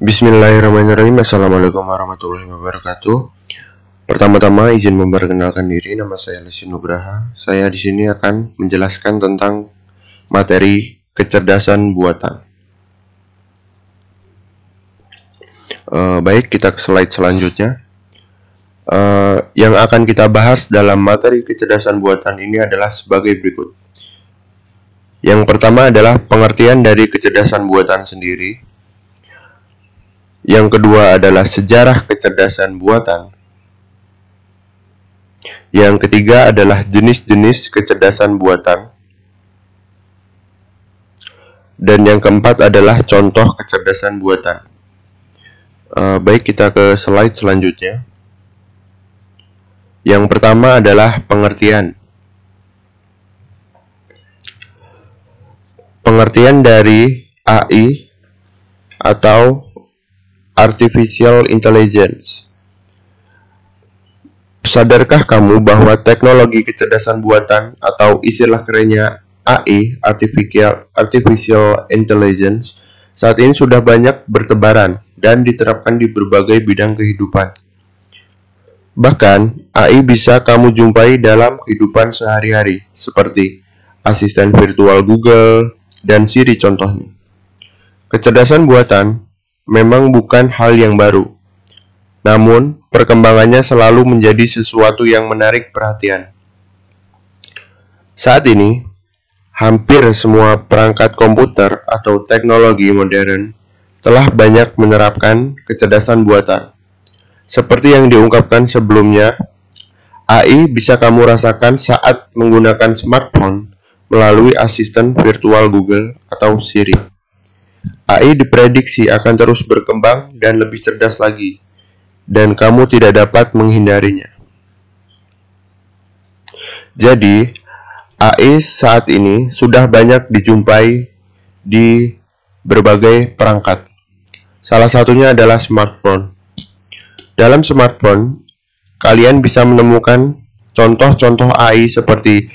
Bismillahirrahmanirrahim. Assalamualaikum warahmatullahi wabarakatuh. Pertama-tama izin memperkenalkan diri, nama saya Lesi Nugraha. Saya di sini akan menjelaskan tentang materi kecerdasan buatan. Baik, kita ke slide selanjutnya. Yang akan kita bahas dalam materi kecerdasan buatan ini adalah sebagai berikut. Yang pertama adalah pengertian dari kecerdasan buatan sendiri. Yang kedua adalah sejarah kecerdasan buatan. Yang ketiga adalah jenis-jenis kecerdasan buatan. Dan yang keempat adalah contoh kecerdasan buatan. Baik, kita ke slide selanjutnya. Yang pertama adalah pengertian. Pengertian dari AI atau Artificial Intelligence. Sadarkah kamu bahwa teknologi kecerdasan buatan atau istilah kerennya AI, Artificial Intelligence, saat ini sudah banyak bertebaran dan diterapkan di berbagai bidang kehidupan. Bahkan, AI bisa kamu jumpai dalam kehidupan sehari-hari, seperti asisten virtual Google dan Siri contohnya. Kecerdasan buatan memang bukan hal yang baru, namun perkembangannya selalu menjadi sesuatu yang menarik perhatian. Saat ini, hampir semua perangkat komputer atau teknologi modern telah banyak menerapkan kecerdasan buatan. Seperti yang diungkapkan sebelumnya, AI bisa kamu rasakan saat menggunakan smartphone melalui asisten virtual Google atau Siri. AI diprediksi akan terus berkembang dan lebih cerdas lagi, dan kamu tidak dapat menghindarinya. Jadi, AI saat ini sudah banyak dijumpai di berbagai perangkat. Salah satunya adalah smartphone. Dalam smartphone, kalian bisa menemukan contoh-contoh AI seperti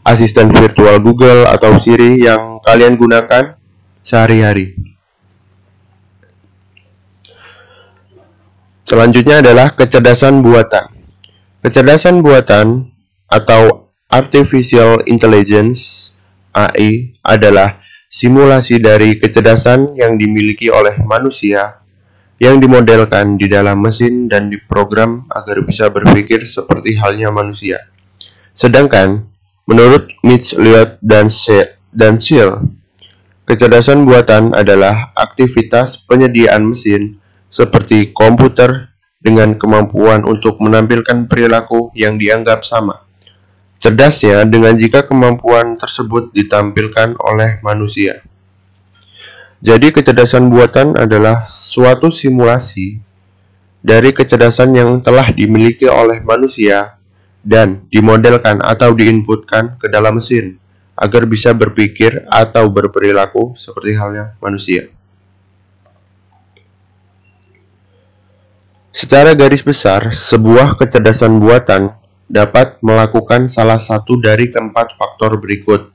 asisten virtual Google atau Siri yang kalian gunakan sehari-hari. Selanjutnya adalah kecerdasan buatan. Kecerdasan buatan atau Artificial Intelligence AI adalah simulasi dari kecerdasan yang dimiliki oleh manusia yang dimodelkan di dalam mesin dan diprogram agar bisa berpikir seperti halnya manusia. Sedangkan, menurut Mitch, Elliott, dan Searle, kecerdasan buatan adalah aktivitas penyediaan mesin seperti komputer dengan kemampuan untuk menampilkan perilaku yang dianggap sama. Cerdasnya dengan jika kemampuan tersebut ditampilkan oleh manusia. Jadi kecerdasan buatan adalah suatu simulasi dari kecerdasan yang telah dimiliki oleh manusia dan dimodelkan atau diinputkan ke dalam mesin agar bisa berpikir atau berperilaku seperti halnya manusia. Secara garis besar, sebuah kecerdasan buatan dapat melakukan salah satu dari keempat faktor berikut.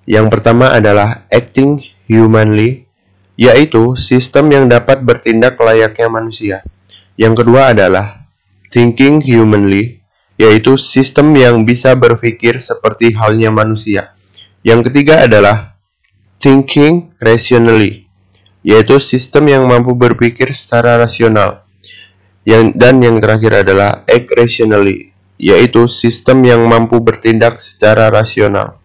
Yang pertama adalah acting humanly, yaitu sistem yang dapat bertindak layaknya manusia. Yang kedua adalah thinking humanly, yaitu sistem yang bisa berpikir seperti halnya manusia. Yang ketiga adalah thinking rationally, yaitu sistem yang mampu berpikir secara rasional. Dan yang terakhir adalah act rationally, yaitu sistem yang mampu bertindak secara rasional.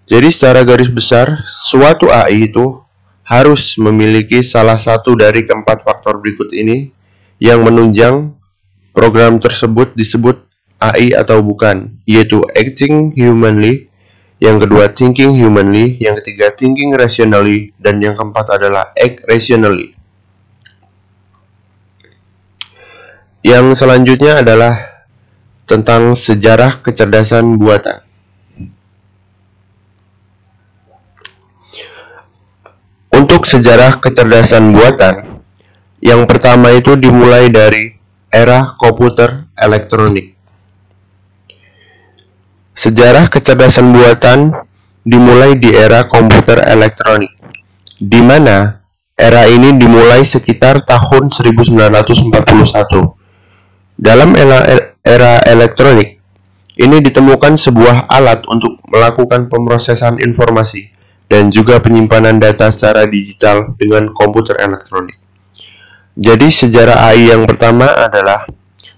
Jadi secara garis besar, suatu AI itu harus memiliki salah satu dari keempat faktor berikut ini yang menunjang program tersebut disebut AI atau bukan, yaitu acting humanly, yang kedua thinking humanly, yang ketiga thinking rationally, dan yang keempat adalah act rationally. Yang selanjutnya adalah tentang sejarah kecerdasan buatan. Untuk sejarah kecerdasan buatan, yang pertama itu dimulai dari era komputer elektronik. Sejarah kecerdasan buatan dimulai di era komputer elektronik, di mana Era ini dimulai sekitar tahun 1941. Dalam era elektronik, ini ditemukan sebuah alat untuk melakukan pemrosesan informasi dan juga penyimpanan data secara digital dengan komputer elektronik. Jadi sejarah AI yang pertama adalah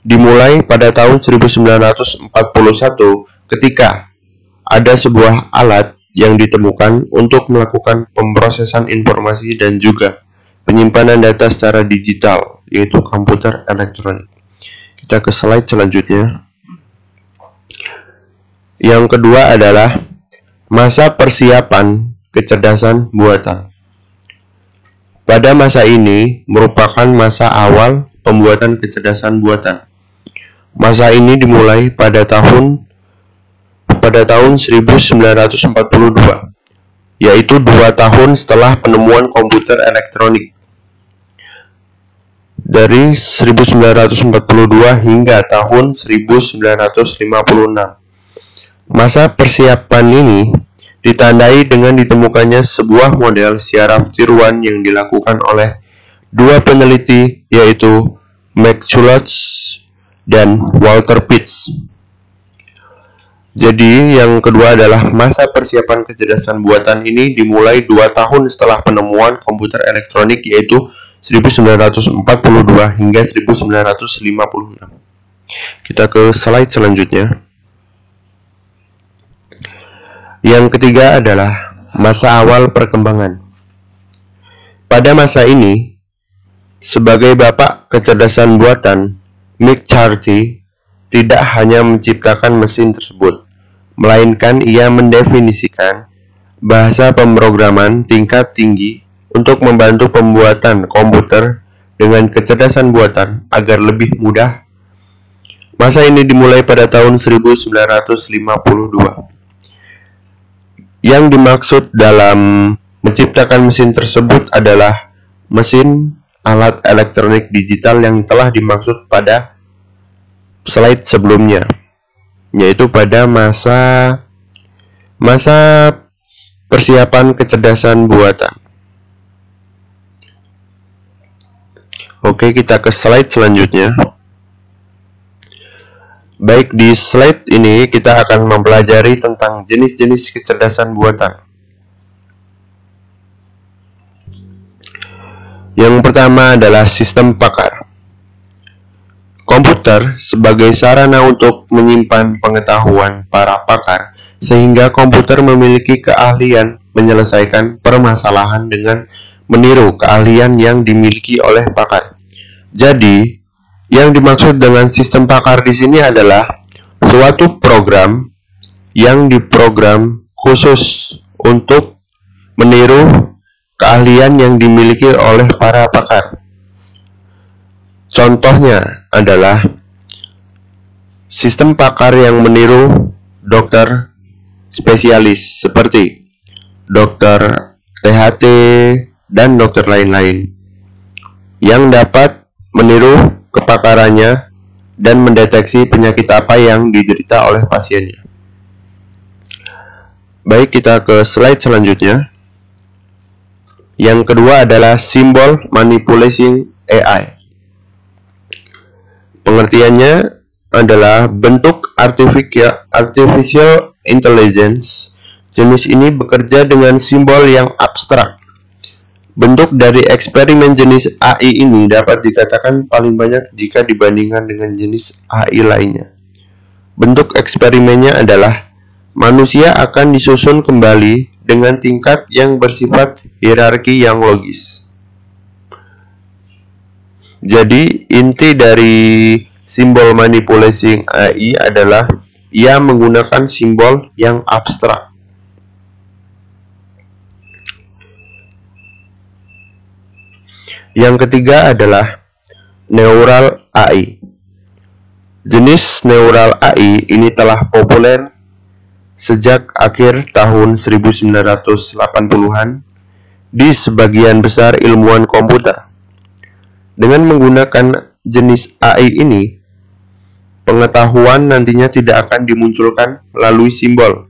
dimulai pada tahun 1941 ketika ada sebuah alat yang ditemukan untuk melakukan pemrosesan informasi dan juga penyimpanan data secara digital, yaitu komputer elektronik. Kita ke slide selanjutnya. Yang kedua adalah masa persiapan kecerdasan buatan. Pada masa ini merupakan masa awal pembuatan kecerdasan buatan. Masa ini dimulai pada tahun 1942, yaitu 2 tahun setelah penemuan komputer elektronik. Dari 1942 hingga tahun 1956. Masa persiapan ini ditandai dengan ditemukannya sebuah model syaraf tiruan yang dilakukan oleh 2 peneliti, yaitu Max Schultz dan Walter Pitts. Jadi yang kedua adalah masa persiapan kecerdasan buatan ini dimulai 2 tahun setelah penemuan komputer elektronik, yaitu 1942 hingga 1956. Kita ke slide selanjutnya. Yang ketiga adalah masa awal perkembangan. Pada masa ini, sebagai bapak kecerdasan buatan, McCarthy tidak hanya menciptakan mesin tersebut, melainkan ia mendefinisikan bahasa pemrograman tingkat tinggi untuk membantu pembuatan komputer dengan kecerdasan buatan agar lebih mudah. Masa ini dimulai pada tahun 1952. Yang dimaksud dalam menciptakan mesin tersebut adalah mesin alat elektronik digital yang telah dimaksud pada slide sebelumnya, yaitu pada masa persiapan kecerdasan buatan. Oke, kita ke slide selanjutnya. Baik, di slide ini kita akan mempelajari tentang jenis-jenis kecerdasan buatan. Yang pertama adalah sistem pakar. Komputer sebagai sarana untuk menyimpan pengetahuan para pakar, sehingga komputer memiliki keahlian menyelesaikan permasalahan dengan meniru keahlian yang dimiliki oleh pakar. Jadi, yang dimaksud dengan sistem pakar di sini adalah suatu program yang diprogram khusus untuk meniru keahlian yang dimiliki oleh para pakar. Contohnya adalah sistem pakar yang meniru dokter spesialis seperti dokter THT dan dokter lain-lain yang dapat meniru kepakarannya dan mendeteksi penyakit apa yang diderita oleh pasiennya. Baik, kita ke slide selanjutnya. Yang kedua adalah simbol manipulation AI. Pengertiannya adalah bentuk artificial intelligence. Jenis ini bekerja dengan simbol yang abstrak. Bentuk dari eksperimen jenis AI ini dapat dikatakan paling banyak jika dibandingkan dengan jenis AI lainnya. Bentuk eksperimennya adalah manusia akan disusun kembali dengan tingkat yang bersifat hierarki yang logis. Jadi inti dari simbol manipulasi AI adalah ia menggunakan simbol yang abstrak. Yang ketiga adalah neural AI. Jenis neural AI ini telah populer sejak akhir tahun 1980-an di sebagian besar ilmuwan komputer. Dengan menggunakan jenis AI ini, pengetahuan nantinya tidak akan dimunculkan melalui simbol,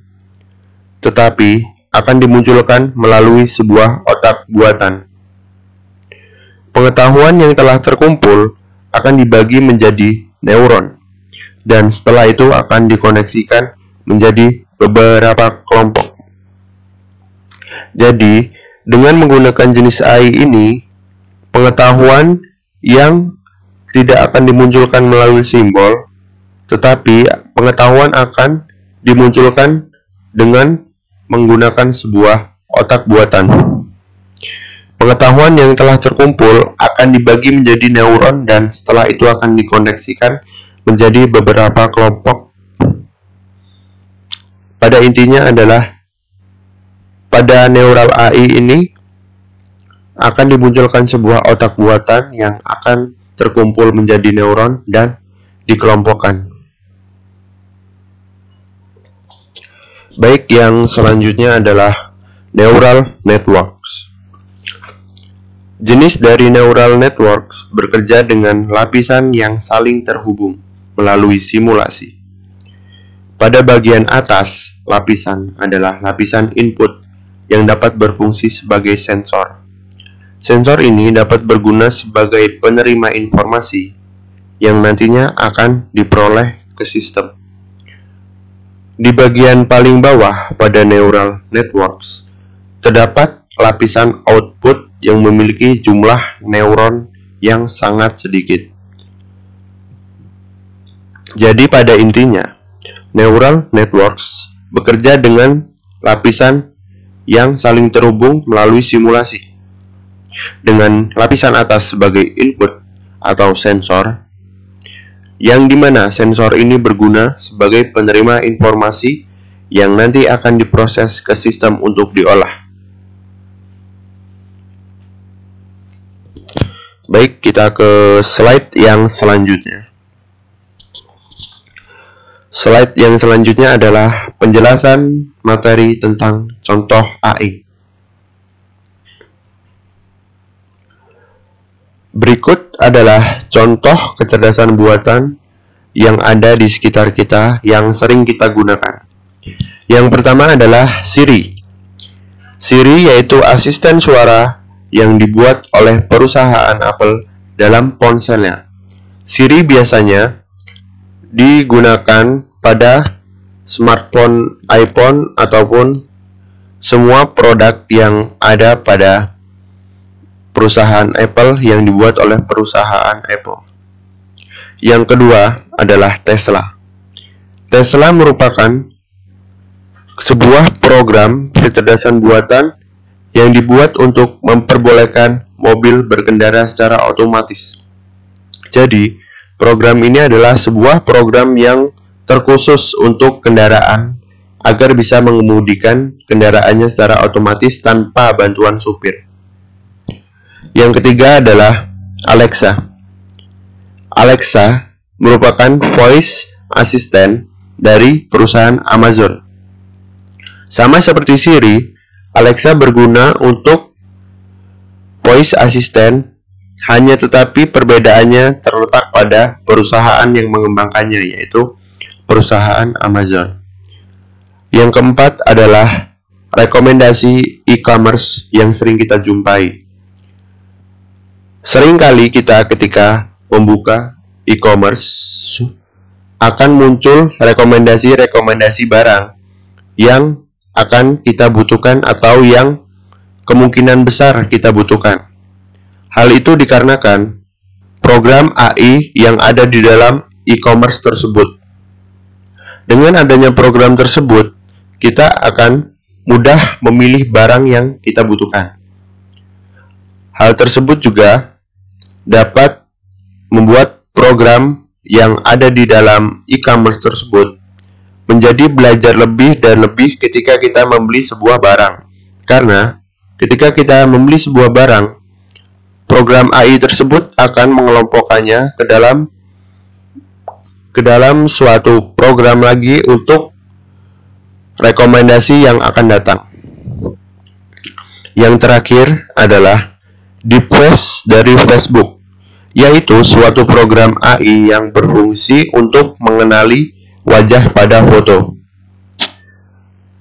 tetapi akan dimunculkan melalui sebuah otak buatan. Pengetahuan yang telah terkumpul akan dibagi menjadi neuron, dan setelah itu akan dikoneksikan menjadi beberapa kelompok. Jadi, dengan menggunakan jenis AI ini, pengetahuan yang tidak akan dimunculkan melalui simbol, tetapi pengetahuan akan dimunculkan dengan menggunakan sebuah otak buatan. Pengetahuan yang telah terkumpul akan dibagi menjadi neuron dan setelah itu akan dikoneksikan menjadi beberapa kelompok. Pada intinya adalah pada neural AI ini akan dimunculkan sebuah otak buatan yang akan terkumpul menjadi neuron dan dikelompokkan. Baik, yang selanjutnya adalah neural networks. Jenis dari neural networks bekerja dengan lapisan yang saling terhubung melalui simulasi. Pada bagian atas lapisan adalah lapisan input yang dapat berfungsi sebagai sensor. Sensor ini dapat berguna sebagai penerima informasi yang nantinya akan diperoleh ke sistem. Di bagian paling bawah pada neural networks, terdapat lapisan output yang memiliki jumlah neuron yang sangat sedikit. Jadi pada intinya, neural networks bekerja dengan lapisan yang saling terhubung melalui simulasi. Dengan lapisan atas sebagai input atau sensor, yang dimana sensor ini berguna sebagai penerima informasi yang nanti akan diproses ke sistem untuk diolah. Baik, kita ke slide yang selanjutnya. Slide yang selanjutnya adalah penjelasan materi tentang contoh AI. Berikut adalah contoh kecerdasan buatan yang ada di sekitar kita yang sering kita gunakan. Yang pertama adalah Siri. Siri yaitu asisten suara yang dibuat oleh perusahaan Apple dalam ponselnya. Siri biasanya digunakan pada smartphone iPhone ataupun semua produk yang ada pada perusahaan Apple yang dibuat oleh perusahaan Apple. Yang kedua adalah Tesla. Tesla merupakan sebuah program kecerdasan buatan yang dibuat untuk memperbolehkan mobil berkendara secara otomatis. Jadi, program ini adalah sebuah program yang terkhusus untuk kendaraan agar bisa mengemudikan kendaraannya secara otomatis tanpa bantuan supir. Yang ketiga adalah Alexa. Alexa merupakan voice assistant dari perusahaan Amazon. Sama seperti Siri, Alexa berguna untuk voice assistant, hanya tetapi perbedaannya terletak pada perusahaan yang mengembangkannya, yaitu perusahaan Amazon. Yang keempat adalah rekomendasi e-commerce yang sering kita jumpai. Seringkali kita ketika membuka e-commerce akan muncul rekomendasi-rekomendasi barang yang akan kita butuhkan atau yang kemungkinan besar kita butuhkan. Hal itu dikarenakan program AI yang ada di dalam e-commerce tersebut. Dengan adanya program tersebut, kita akan mudah memilih barang yang kita butuhkan. Hal tersebut juga dapat membuat program yang ada di dalam e-commerce tersebut menjadi belajar lebih dan lebih ketika kita membeli sebuah barang. Karena ketika kita membeli sebuah barang, program AI tersebut akan mengelompokkannya ke dalam suatu program lagi untuk rekomendasi yang akan datang. Yang terakhir adalah DeepFace dari Facebook, yaitu suatu program AI yang berfungsi untuk mengenali wajah pada foto.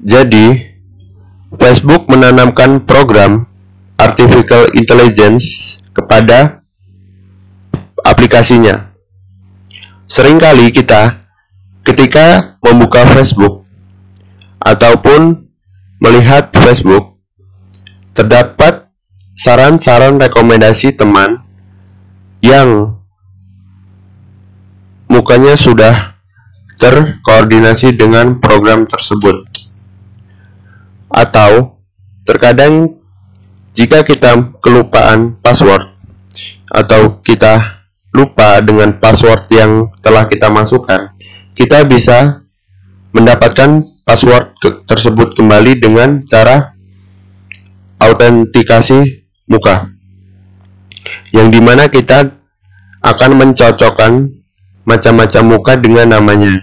Jadi, Facebook menanamkan program artificial intelligence kepada aplikasinya. Seringkali kita ketika membuka Facebook ataupun melihat Facebook, terdapat saran-saran rekomendasi teman yang mukanya sudah terkoordinasi dengan program tersebut. Atau terkadang jika kita kelupaan password atau kita lupa dengan password yang telah kita masukkan, kita bisa mendapatkan password tersebut kembali dengan cara autentikasi muka, yang dimana kita akan mencocokkan macam-macam muka dengan namanya.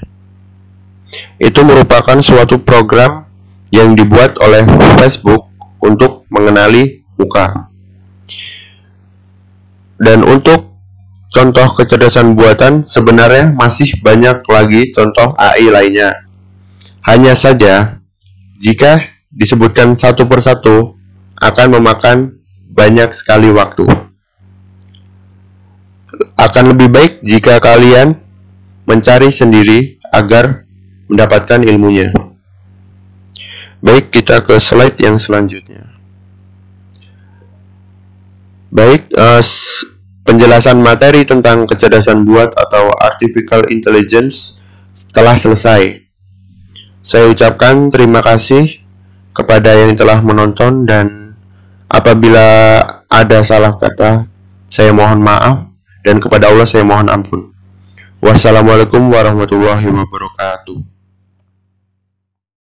Itu merupakan suatu program yang dibuat oleh Facebook untuk mengenali muka. Dan untuk contoh kecerdasan buatan, sebenarnya masih banyak lagi contoh AI lainnya. Hanya saja, jika disebutkan satu persatu, akan memakan banyak sekali waktu. Akan lebih baik jika kalian mencari sendiri agar mendapatkan ilmunya. Baik, kita ke slide yang selanjutnya. Baik, penjelasan materi tentang kecerdasan buat atau artificial intelligence telah selesai. Saya ucapkan terima kasih kepada yang telah menonton, dan apabila ada salah kata, saya mohon maaf, dan kepada Allah saya mohon ampun. Wassalamualaikum warahmatullahi wabarakatuh.